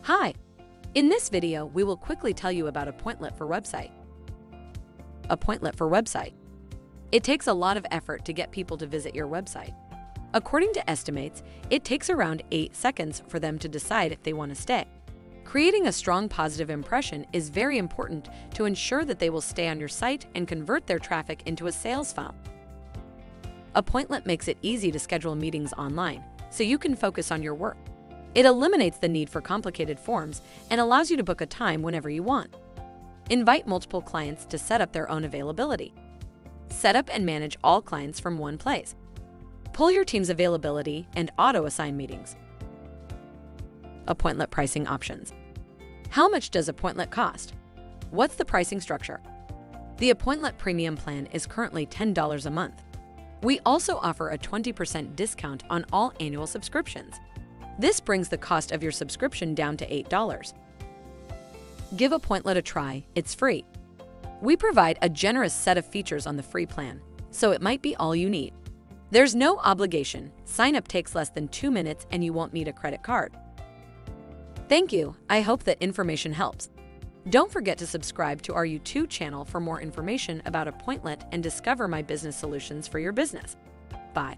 Hi! In this video, we will quickly tell you about Appointlet for website. Appointlet for website. It takes a lot of effort to get people to visit your website. According to estimates, it takes around 8 seconds for them to decide if they want to stay. Creating a strong positive impression is very important to ensure that they will stay on your site and convert their traffic into a sales funnel. Appointlet makes it easy to schedule meetings online, so you can focus on your work. It eliminates the need for complicated forms and allows you to book a time whenever you want. Invite multiple clients to set up their own availability. Set up and manage all clients from one place. Pull your team's availability and auto-assign meetings. Appointlet pricing options. How much does Appointlet cost? What's the pricing structure? The Appointlet Premium plan is currently $10 a month. We also offer a 20% discount on all annual subscriptions. This brings the cost of your subscription down to $8. Give Appointlet a try, it's free. We provide a generous set of features on the free plan, so it might be all you need. There's no obligation, sign up takes less than 2 minutes and you won't need a credit card. Thank you, I hope that information helps. Don't forget to subscribe to our YouTube channel for more information about Appointlet and discover my business solutions for your business. Bye.